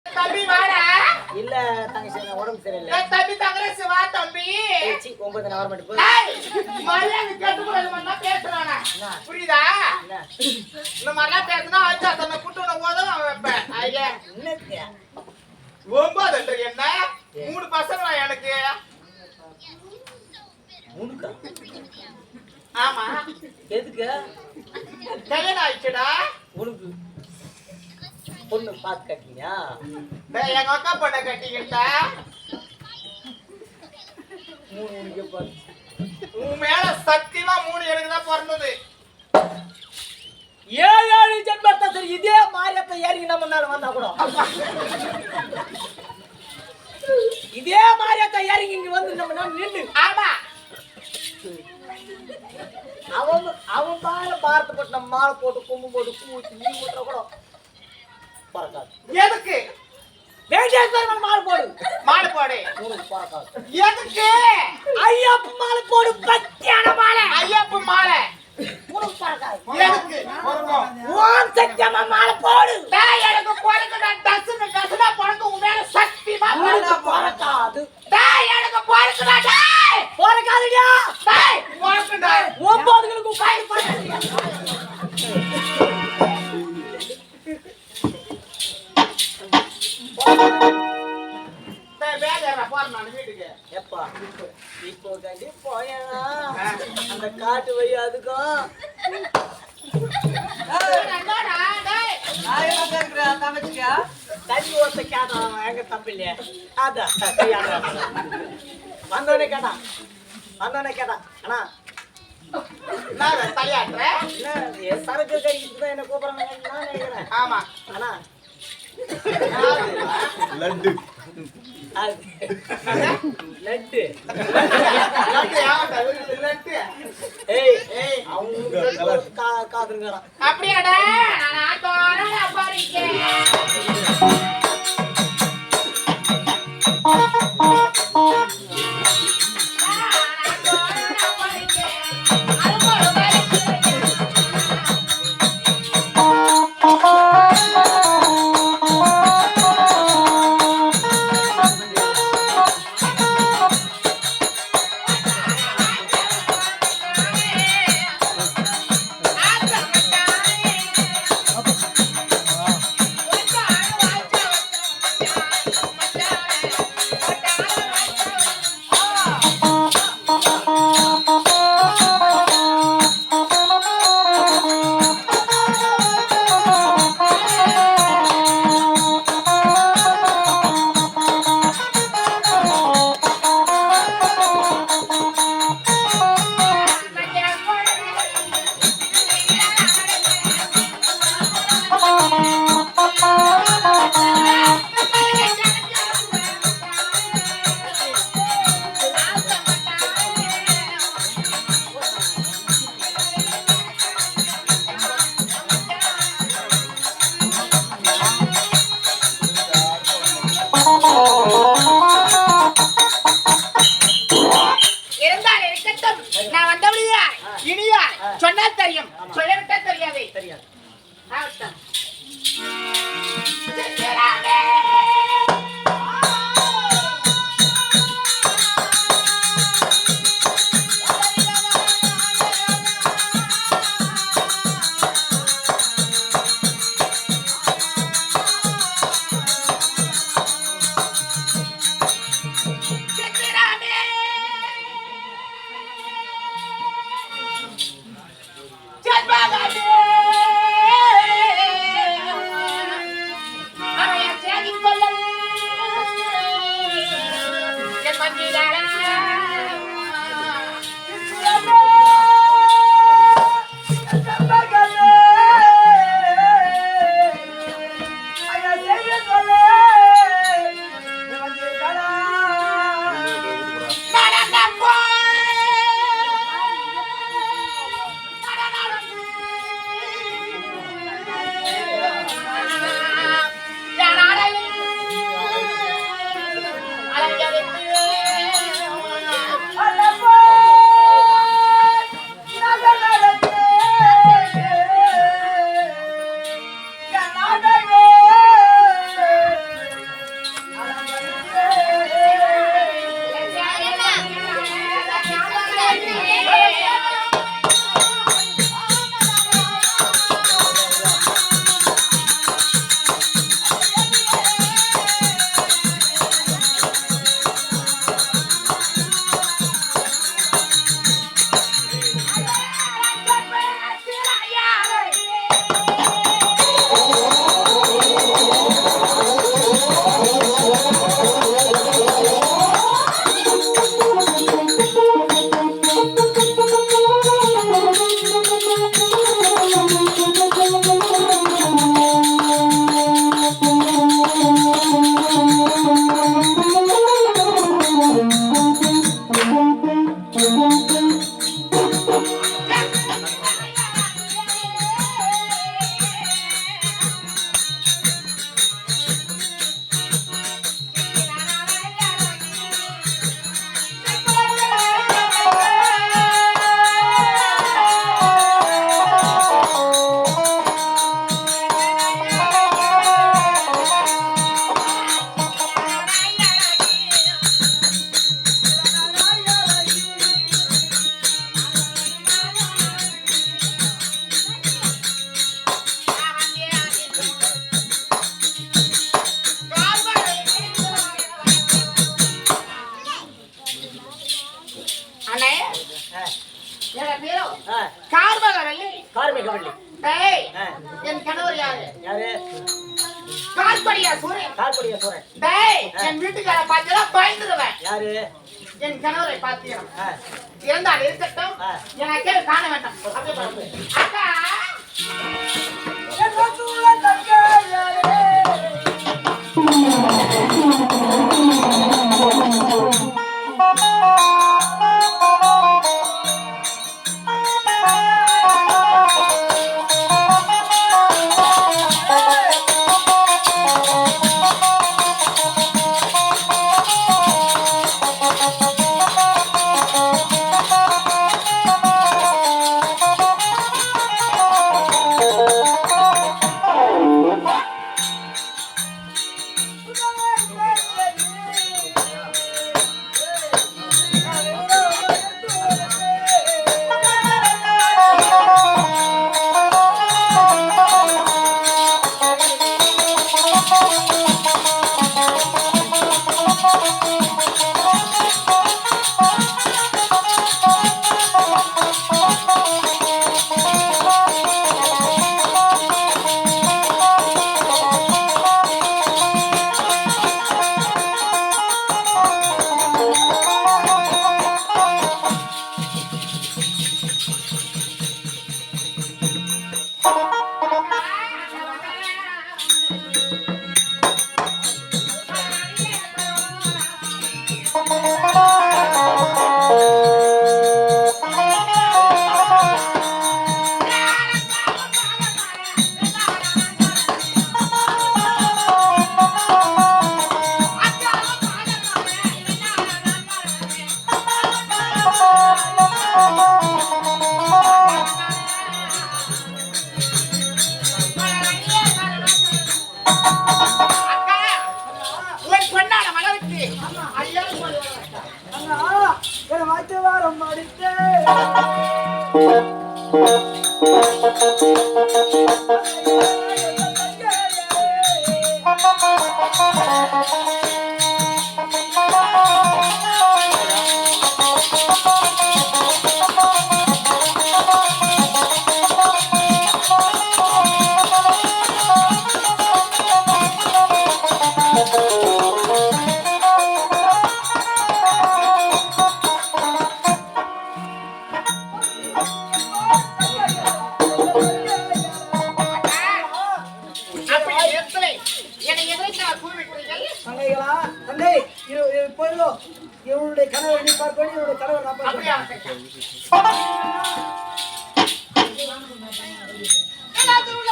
தம்பி வாடா. இல்ல தங்கச்சி உடம்பு சரியில்லை. தம்பி தங்கரசு வா தம்பி. 9 ஹவர் மட்டும் மரியாதை கேட்டு கூட நம்ம பேசுறானா புரியுதா? இந்த மாதிரிலாம் பேசினா ஆச்சா தன்னை கூட்டு உன போதும் அவன் வைப்பேன். ஐயா என்னத்தியா 9 என்ன 3 பசங்களா எனக்கு? 3 ஆமா. எதுக்கு கல்யாணம் ஆயிடுச்சுடா. உனக்கு பொண்ணு பார்த்து கட்டினியா? எங்க அக்கா பொண்ணை கட்டிக்கிட்டா. 3 உனக்கு பாரு. உன் மேல சத்தியமா 3 எனக்கு தான் பிறந்தது. 7 ஜென்மத்தை சரி இதே மாரியத்தை ஏறி நம்ம நாள் வந்தா கூட இதே மாரியத்தை ஏறி இங்க வந்து நம்ம நாள் நின்று ஆமா அவன் பாரத்தை போட்டு நம்ம மாலை போட்டு கொம்பு போட்டு பூ ஊற்றி நீ ஊட்டுற கூட பறக்காது. எதுக்கு வேண்டியது மாலை போடு மாலை போடு. உனக்கு பறக்காது. எதுக்கு ஐயப்ப மாலை போடு பத்தியான மாலை. ஐயப்ப மாலை உனக்கு பறக்காது. எதுக்கு ஓம் சத்தியமா மாலை போடு. டேய் எனக்கு போறதுக்கு நான் டஸ்னா போறது உன் மேல சத்தியமா பறக்காது. டேய் எனக்கு போறதுக்கு டேய் பறக்காதுடா. டேய் போறதுக்கு டேய் 9களுக்கு பாய் பறக்காது. வீட்டுக்கு எப்பா இப்போ கண்டி போயனா அந்த காட்டு வழி அதுக்கும் தண்ணி ஓட்ட கேட்டான் எங்க தம்பில அதான் வந்தோடனே கேட்டான் அண்ணா நான் தலையாட்டுற என்ன சரக்கு கறிக்கு தான் என்ன கூப்பிடுறாங்க நான் நினைக்கிறேன். ஆமா அண்ணா லட்டு லட்டு லட்டு ஏய் அவங்க காதுங்கிறான். அப்படியாடா நான் ஆட்டோட பாருங்க. அப்படியே சொல்றேன். டேய் என் வீட்டுக்கார பார்த்தா பயந்துருவேன். யாரு? என் கணவரை பார்த்தீங்க ஆ, இருந்தால் இருக்கட்டும் எனக்கே காண வேண்டாம். அப்படியே பாருங்க. அக்கா என் ரசூல தங்கையாரே. உன் பொன்னான மலருக்கு ஐயா அண்ணா, என் வாய்த்து வாரம் அடித்தே. அப்படி எத்தனை என்னை எதிர்த்து கூவிட்டீர்கள். தங்கைகளா, தந்தை, இப்பொழுதோ இவருடைய கணவர் நீ பார்ப்பேன், இவருடைய கணவர் நான் அப்படியா பார்ப்பேன். எல்லாத்துக்கும்